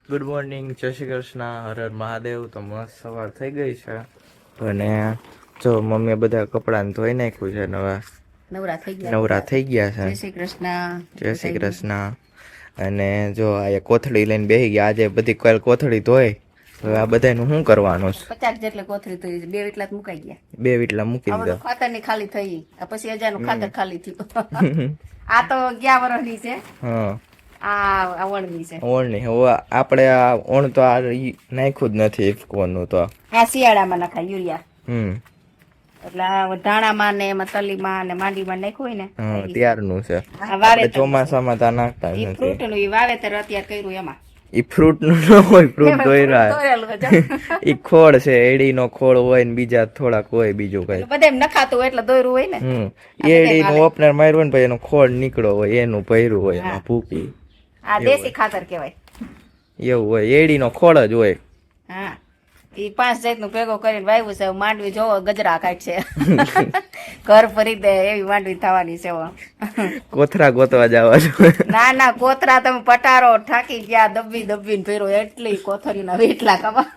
Good morning, જય શ્રી કૃષ્ણ, હર હર મહાદેવ. તો મસ્ત સવાર થઈ ગઈ છે અને જો મમ્મીએ બધા કપડાને ધોઈ નાખ્યું છે ને હવે નવરા થઈ ગયા છે. જય શ્રી કૃષ્ણ. જય શ્રી કૃષ્ણ. અને જો આ કોથળી લઈને બેસી ગયા. આજે બધી કાલ કોથળી ધોઈ, હવે આ બધાનું શું કરવાનું છે? 50 જેટલી કોથળી થઈ, 2 વીટલા મુકાઈ ગયા. 2 વીટલા મૂકી દીધા. ખાતર ની ખાલી થઈ, પછી 1000 નું ખાતર ખાલી થયું. આ તો 11 વર્ષની છે. હા, આ ઓણની છે. ઓણની હવે આપણે આ ઓણ તો આ નાખ્યું જ નથી ઇફકોનું. તો આ શિયાળામાં નખાય યુરિયા. એટલે આ ધાણામાં ને એમાં તલીમાં ને માંડીમાં નાખ્યું હોય ને ત્યારનું છે. આપણે ચોમાસામાં તો નાખતા જ નથી. ફ્રૂટ નું વાવેતર અત્યારે કર્યું એમાં. ઈ ફ્રૂટ નું ન હોય, ફ્રૂટ દોયરા ઈ ખોળ છે, એડી નો ખોળ હોય ને બીજા થોડાક હોય બીજું કઈ બધા નખાતું હોય એટલે દોયરું હોય ને. એડી નું ઓપનર માર્યું ને પછી એનો ખોળ નીકળો હોય એનું ભર્યું હોય એમાં ભૂકી. આ દેશી ખાતર કહેવાય. એવું હોય, એડી નો ખોળ જ હોય. હા, ઈ 5 જાતનું ભેગો કરીને વાવ્યું છે. માંડવી જોવો ગજરા કાઢશે. ઘર ફરી દે એવી માંડવી થવાની છે. કોથરા ગોતવા જવા જોઈએ. ના ના, કોથરા તમે પટારો થાકી ગયા, દબ્બી દબ્બીને ફેરો એટલી કોથરીના વીટલા કમા.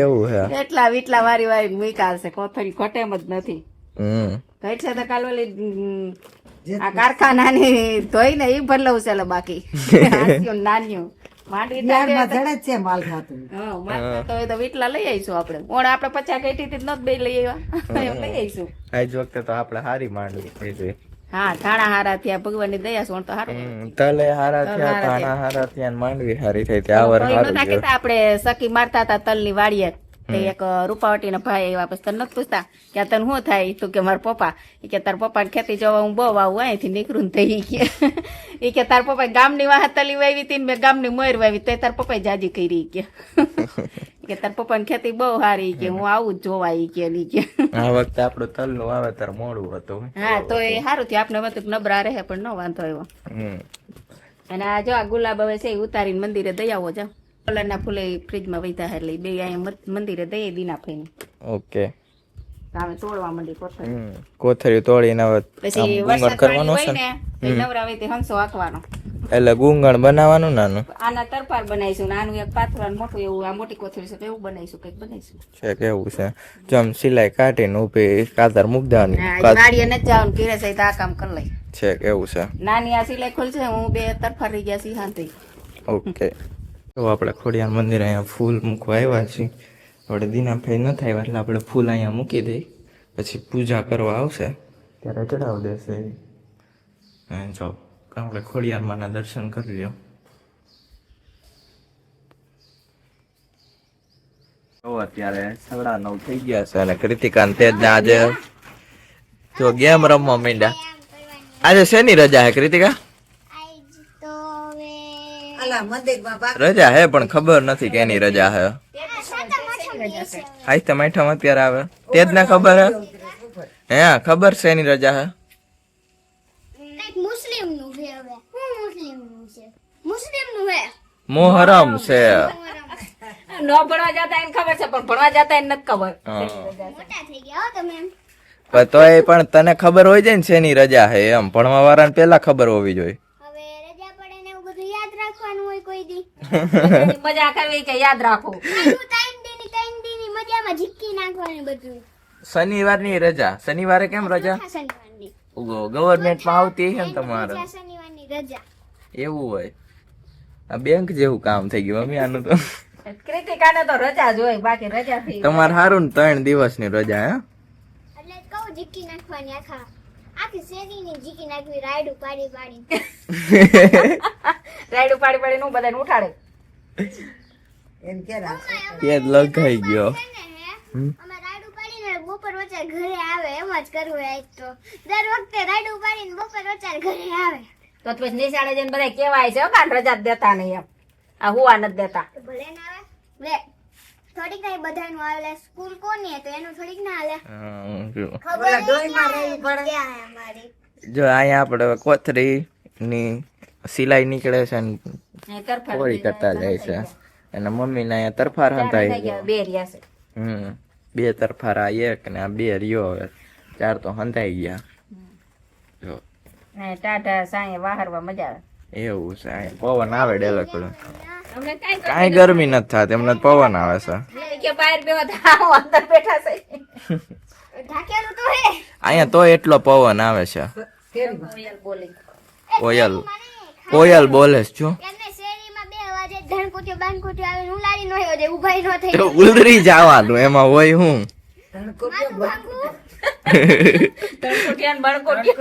એવું હે, એટલા વીટલા વારી વારી મૂકાલ છે. કોથરી ઘટે એમ જ નથી. ઘટ છે તો કાલ ઓલી આ કારખાનાની ધોઈ ને ઈ બદલાવું છે. બાકી નાન્યું માંડવી તો વીટલા લઈ આવીશું આપણે. ઓણ આપણે 50 કઈટી થી નત બે લઈ આવ્યા, એમ લઈ આવીશું. આજ વખતે તો આપણે હારી માંડવી થઈ ગઈ. હા, ધાણા હારા થયા, ભગવાન ની દયા સોણ તો હારું. તલે હારા થયા, ધાણા હારા થયા, માંડવી હારી થઈ. આવર હારું છે. આપણે સખી મારતા હતા તલ ની વાડીએ. એક રૂપાવટી ના ભાઈ એવા, પછી તને નથી પૂછતા કે તને શું થાય? તું કે મારા પપ્પા કે તાર પપ્પા ને ખેતી જવા હું બહુ આવું અહીંથી નીકળું થઈ ગયા. એ કે તાર પપ્પા ગામની વાહ તલી વાવી હતી, મેં ગામની મોર વાવી, તે તાર પપ્પા જાજી કરી કે તાર પપ્પા ની ખેતી બહુ સારી કે હું આવું જ જોવા કે ની કે. આ વખતે આપણું તલ નું વાવેતર મોડું હતું. હા, તો એ સારું થયું. આપણે મતલબ નબળા રહે પણ ન વાંધો આવ્યો. અને આ જો આ ગુલાબ હવે છે ઉતારીને મંદિરે દઈ આવો. જાઓ, કલર ના ફૂલે ફ્રીજમાં વૈધા એટલે બે અહીંયા મંદિરે દઈએ દીના ફઈને. ઓકે, હવે તોડવા માંડી કોથળી તોડીને હવે પછી વરસાદ કરવાનો છે ને નવરા વેતી હંસો હાંકવાનો. એટલે ગુંગણ બનાવવાનું નાનું. આના તરપાર બનાવીશું. નાનું એક પાથરાનું મોટું એવું આ મોટી કોથળી છે એવું બનાવીશું, કઈક બનાવીશું. છે કેવું છે? જમ સિલાઈ કાઢીને ઉભી કાતર મૂક દેવાની. વાડીએ નથી જવાનું, ઘીરે સહિત આ કામ કરી લઈ. છે કેવું છે? નાની આ સિલાઈ ખોલશે, હું 2 તરફા રહી ગયા શાંતિ. ઓકે, તો આપણે ખોડિયાર મંદિર અહીંયા ફૂલ મૂકવા આવ્યા છીએ. આપણે દીનાભાઈ ન થાય એટલે આપણે ફૂલ અહીંયા મૂકી દઈ, પછી પૂજા કરવા આવશે ત્યારે ચડાવી દેશે. જો આપણે ખોડિયારમાંના દર્શન કરી લો. તો અત્યારે 9:30 થઈ ગયા છે અને કૃતિકાન તેજ આજે જો ગેમ રમવા માંડ્યા. આજે શેની રજા હે કૃતિકા? રજા હે પણ ખબર નથી કેની રજા હે. આજ તો માઠામાં અત્યારે આવે તેજ ના ખબર હે. હે ખબર છે એની રજા હે? મોહરમ છે. નો ભણવા જતા એને ખબર છે પણ ભણવા જતા એને નથી ખબર. પણ તોય પણ તને ખબર હોય જાય ને શેની રજા હે એમ. ભણવા વાળાને પેલા ખબર હોવી જોઈએ. મજા કરવી કે યાદ રાખો. શનિવાર ની રજા. શનિવારે કેમ રજા? ગવર્મેન્ટ માં આવતી છે ને તમારે. એવું હોય. આ બેંક જેવું કામ થઈ ગયું મમ્મી આનું તો. કૃતિકાને તો રજા જ હોય, બાકી રજા થઈ. તમારે સારું ને 3 દિવસ ની રજા હે? એટલે કહું જીકી નાખવાની આખી શેરીની જીકી નાખવી રાઈડ પાડી પાડી. રાઈડ પાડી પાડી નું બધાને ઉઠાડે. એમ કે તે લગાઈ ગયો. અમે રાઈડ પાડીને બપોર વચ્ચે ઘરે આવે એમ જ કરવું. આજ તો દર વખતે રાઈડ પાડીને બપોર વચ્ચે ઘરે આવે. તો પછી નિશાળે જઈને બધા કેવાય છે કાન રજા જ દેતા નહીં એમ. આ હુવા નથી દેતા. ભલે ના આવે લે થોડીક કઈ બધાનું આવે. સ્કૂલ કોની તો એનું થોડીક ના હાલે. ખબર ડોઈમાં રહેવી પડે. અમારી જો અહીંયા આપણે કોથરી ની સિલાઈ નીકળે છે ને કોરી કરતા જાય છે. અને મમ્મી ને અહીંયા તરફાર હંતાઈ ગયા. 2 રહ્યા છે. 2 તરફારા, એક ને આ 2 રહ્યો. હવે 4 તો હંતાઈ ગયા. જો ટાટા સાંયે વાહરવા મજા આવે. એવું છે. પવન આવે ડેલો. અમને કાંઈ કાંઈ ગરમી નથી થતી, એમને પવન આવે છે. નહીં કે બહાર બેહો તો આવો અંદર બેઠા છે ઢાકેલું તો હે. અહીંયા તો એટલો પવન આવે છે. કોયલ બોલી કોયલ કોયલ બોલે છે જો. એમને શેરીમાં 2 વાગે ધણકુટીઓ બાંધકુટીઓ આવે ઉલાડી નો હોય ઉભાઈ નો થઈ તો ઉલરી જવાનું એમાં હોય હું. માથું ભાંગવું તણકોટિયાન બણકોટિયા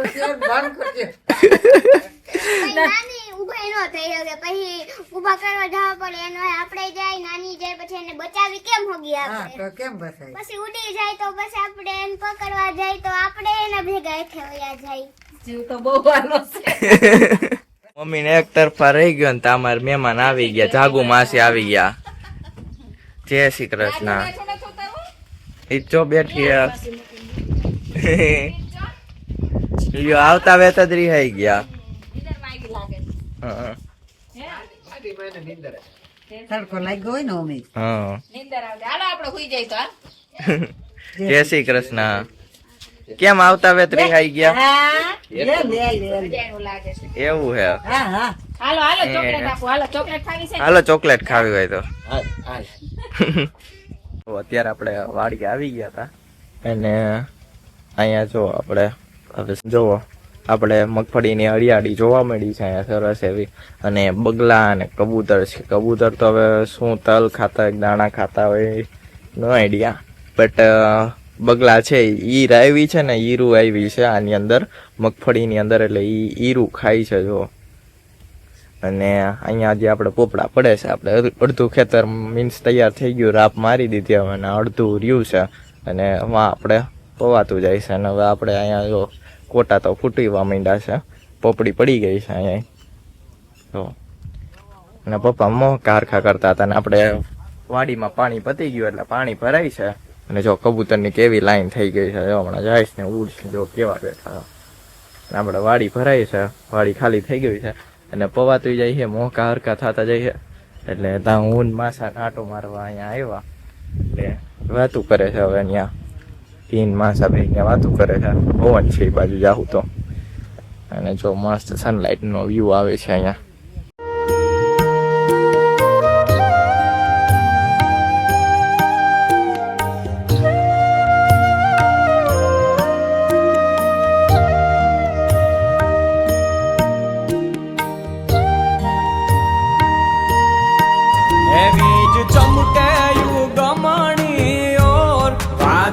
પછી નાની ઉભાઈ નો થઈ શકે પછી ઉભા કરવા જવા પડે એનો આપણે જાય નાની જાય પછી એને બચાવી કેમ હોગી આપણે પછી ઉડી જાય તો પછી આપણે એને પકડવા જાય તો આપણે એના ભેગા હેઠે વયા જાય જીવ તો બહુ વાલો છે મમ્મી ને એક તરફા રહી ગયો ને તમારે મહેમાન આવી ગયા, જાગુ માસી આવી ગયા. જય શ્રી કૃષ્ણ. એ ચો બેઠી લ્યો આવતા વેત જ રિહાઈ ગયા. હા. તડકો લાગ્યો હોય ને અમે હા. નીંદર આવે હાલો આપણે હુઈ જાય તો હાલ જય શ્રી કૃષ્ણ. કેમ આવતા વેત રિહાઈ ગયા? એવું લાગે છે એવું હે. હા હાલો હાલો ચોકલેટ આપો હાલો ચોકલેટ ખાવી છે હાલો ચોકલેટ ખાવી હોય તો. તો અત્યારે આપણે વાડી આવી ગયા હતા અને અહીંયા જો આપણે હવે જોવો આપણે મગફળીની હરિયાળી જોવા મળી છે અહીંયા સરસ એવી. અને બગલા અને કબૂતર છે. કબૂતર તો હવે શું તલ ખાતા દાણા ખાતા હોય નો આઈડિયા, બટ બગલા છે ઈ આવી છે ને ઈરું આવી છે આની અંદર મગફળીની અંદર, એટલે ઈ ઈરું ખાય છે જો. અને અહીંયા જે આપણે પોપડા પડે છે, આપણે અડધું ખેતર મીન્સ તૈયાર થઈ ગયું, રાપ મારી દીધી હવે અને અડધું રહ્યું છે અને એમાં આપણે પવાતું જાય છે. અને હવે આપણે અહીંયા જો કોટા તો ફૂટવા માંડ્યા છે, પોપડી પડી ગઈ છે અહીંયા તો. અને પપ્પા મોહ કારખા કરતા હતા અને આપણે વાડીમાં પાણી પતી ગયું એટલે પાણી ભરાય છે. અને જો કબૂતરની કેવી લાઈન થઈ ગઈ છે, જો હમણાં જાય ને ઉડશે જો કેવા બેઠા. આપણે વાડી ભરાય છે, વાડી ખાલી થઈ ગઈ છે અને પવાતું જાય છે, મોકા હરકા થતા જાય છે. એટલે ત્યાં હું માસા આંટો મારવા અહીંયા આવ્યા એટલે વાતું કરે છે. હવે અહીંયા તીન માસા ભાઈ ત્યાં વાતું કરે છે, પવન છે એ બાજુ જાઉં તો. અને જો મસ્ત સનલાઇટનો વ્યૂ આવે છે અહીંયા.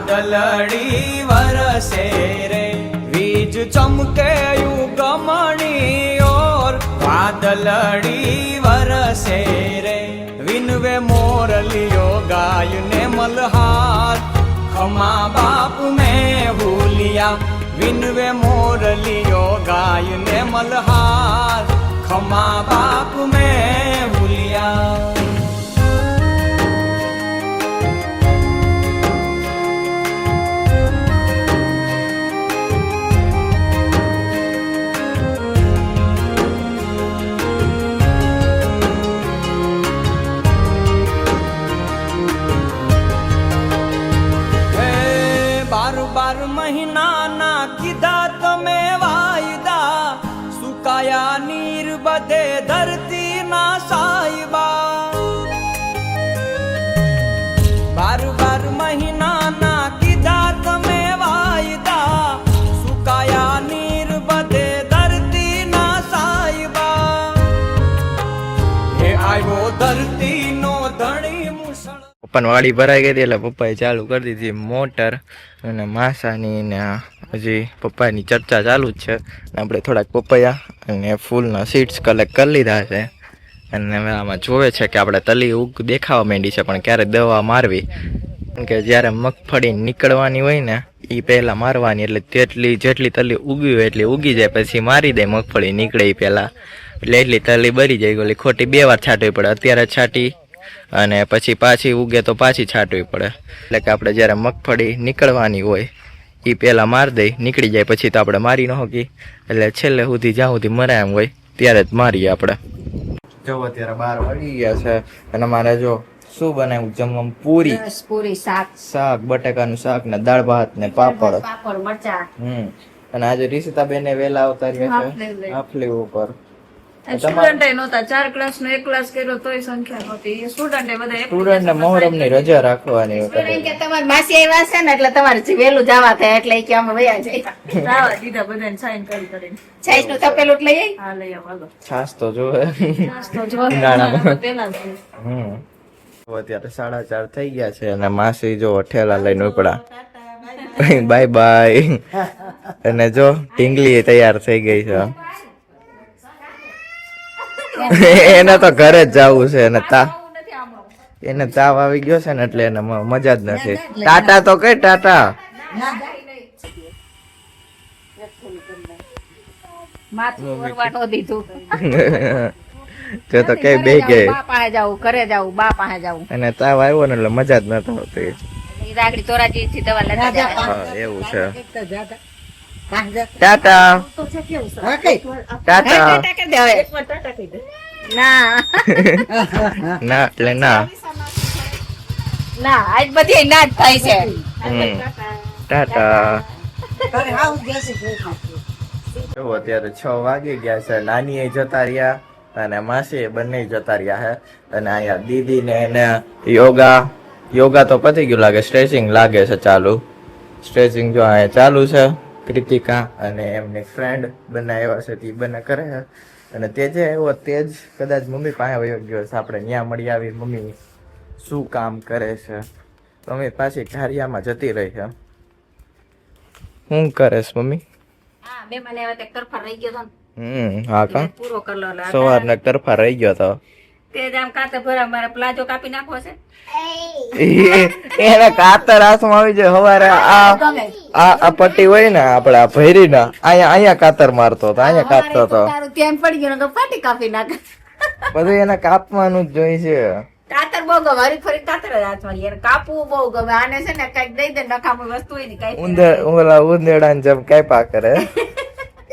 વાદળડી વરસે રે વીજ ચમકે યુગમણી ઓર વાદળડી વરસે રે વિનવે મોરલિયો ગાય ને મલહાર ખમા બાપ મેં ભૂલિયા વિનવે મોરલિયો ગાય ને મલહાર ખમા બાપ મેં ભૂલિયા. બાર મહિનાના કીધા તમે વાયદા સુકાયા નીર બધે ધરતી ના સાયબા. 12 મહિનાના કીધા તમે વાયદા સુકાયા નીર બધે ધરતી ના સાયબા. હે આવ્યો ધરતી નો ધણી મુસળ. પપ્પાની વાડી ભરાઈ ગઈ હતી એટલે પપ્પાએ ચાલુ કરી દીધી મોટર અને માસાની ને હજી પપ્પાની ચર્ચા ચાલુ જ છે. આપણે થોડાક પપૈયા અને ફૂલના સીડ્સ કલેક્ટ કરી લીધા છે અને હવે આમાં જોવે છે કે આપણે તલી ઉગ દેખાવા માંડી છે, પણ ક્યારે દવા મારવી કે જ્યારે મગફળી નીકળવાની હોય ને એ પહેલાં મારવાની, એટલે જેટલી તલી ઉગી હોય એટલી ઉગી જાય, પછી મારી દે મગફળી નીકળે એ પહેલાં, એટલે એટલી તલી બરી જાય. ઓલી ખોટી 2 વાર છાંટવી પડે, અત્યારે છાંટી અને પછી પાછી ઉગે તો પાછી છાંટવી પડે. એટલે કે આપણે જ્યારે મગફળી નીકળવાની હોય એ પહેલાં મારી દઈ, નીકળી જાય પછી તો આપણે મારી ન હોકી, એટલે છેલ્લે સુધી જ્યાં સુધી મરાય એમ હોય ત્યારે જ મારીએ આપણે. જો અત્યારે 12 વાગી ગયા છે અને મારે જો શું બનાવ્યું જમવામાં? પૂરી, પૂરી શાક બટાકાનું શાક ને દાળ ભાત ને પાપડ. પાપડ મરચા અને આજે રીસિતાબેન વેલા અવતાર્યા છે આફલી ઉપર, સ્ટુડન્ટ નહોતા 4 ક્લાસ નો 1 ક્લાસ કર્યો તોય સંખ્યા નહોતી સ્ટુડન્ટ બધા સ્ટુડન્ટ ને મોહરમ ની રજા રાખવાની એમ કે તમારી માસી આવ્યા છે ને એટલે તમારે વહેલું જવા થાય એટલે કે અમે વયા જાય જવા દીધા બધાને સાઈન કરીને સાઈઝ નું તપેલું લઈ આવી હા લઈ આવો છાસ તો જોવે નાસ્તો જો ઉનાળામાં. પેલા જ. તો અત્યારે 4:30 થઈ ગયા છે અને માસી જો ઠેલા લઈને ઉપડા બાય બાય અને જો ઢીંગલી તૈયાર થઈ ગઈ છે એને તો ઘરે જ જવું છે એને તાવ આવી ગયો છે ને એટલે એને મજા જ નથી ટાટા તો કઈ ટાટા માથું ઓરવા નો દીધું તે તો કઈ બે ગઈ બા પાસે જાવું ઘરે જાવું બા પાસે જાવું અને તાવ આવ્યો ને એટલે મજા જ નતો આવતી રાગડી તોરાજી થી દવા લેતા જાય હા, એવું છે તો જાતા. કાં જા. ટાટા હા, કઈ? ટાટા ટાટા કરી દે હવે ના ના એટલે ના ના આજ બધી ના જ થાય છે ટાટા તારે આવું જ બેસી ગયું. જો અત્યારે 6 વાગી ગયા છે નાની એ જતા રહ્યા અને માસી બંને જતા રહ્યા છે અને અહીંયા દીદી ને એને યોગા તો પતી ગયું લાગે સ્ટ્રેચિંગ લાગે છે ચાલુ સ્ટ્રેચિંગ જો અહીંયા ચાલુ છે કૃતિકા અને એમની ફ્રેન્ડ બંને આવ્યા છે તે બંને કરે છે અને તે જે આવ્યો તે જ કદાચ મમ્મી પાસે વયો ગયો છે આપણે ત્યાં મળી આવી મમ્મી શું કામ કરે છે મમ્મી પાછી ઘારિયામાં જતી રહી છે શું કરેશ મમ્મી હા બે મને હવે તે તરફા રહી ગયો હતો ને હા કા પૂરો કરલો એટલે સવારના તરફા રહી ગયો તો તે જ આમ કાતે ભરા મારે પ્લાજો કાપી નાખવો છે એને કાતર હાથમાં આવી જાય હવારે આ પટ્ટી હોય ને આપડે આ ભૈરી ના અહીંયા કાતર મારતો હતો અહીંયા કાપતો હતો તારું ધ્યાન પડી ગયું ને કે ફાટી કાપી નાખ બધું એને કાપવાનું જ જોઈ છે કાતર બહુ ગમે હરી ફરી કાતર જ હાથમાં લે. એને કાપવું બહુ ગમે આને છે ને કઈક દઈ દે નકામી વસ્તુ હોય ને કઈ ઓલા ઉંદેડા ને જેમ કાપા કરે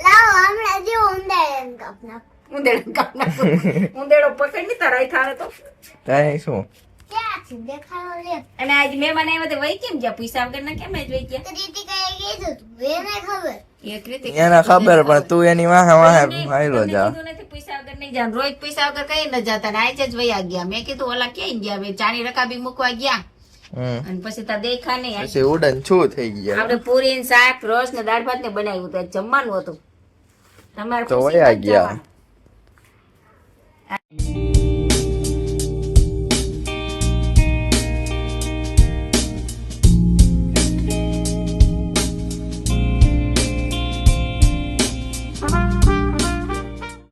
લાવો હમણાં જેવો ઊંડાઈ કાપ નાખ. ઉંદેડો કાપ નાખું ઉંદેડો પકડ ની તારા થાળે તો તાય શું ક્યાં છે દેખાડો લે. અને આજ મહેમાન આવ્યા તે વહી કેમ ગયા પૈસા વગર ના કેમ જ વહી ગયા ક્રિતિકાએ કીધું તું એને ખબર. એ કૃતિક એને ખબર પણ તું એની વાહે વાહે હાયલો જા કીધું નથી પૈસા વગર નહીં જાણ રોજ પૈસા વગર કઈ ન જતા ને આજે જ વયા ગયા મેં કીધું ઓલા ક્યાંય ગયા બે ચાની રકાબી મૂકવા ગયા અને પછી તા દેખા નહીં પછી ઉડન છું થઈ ગયા આપણે પૂરી ને શાક રસ ને દાળ ભાત ને બનાવ્યું હતું જમવાનું હતું તમારે તો ખુશી વયા જ ગયા જવાનું.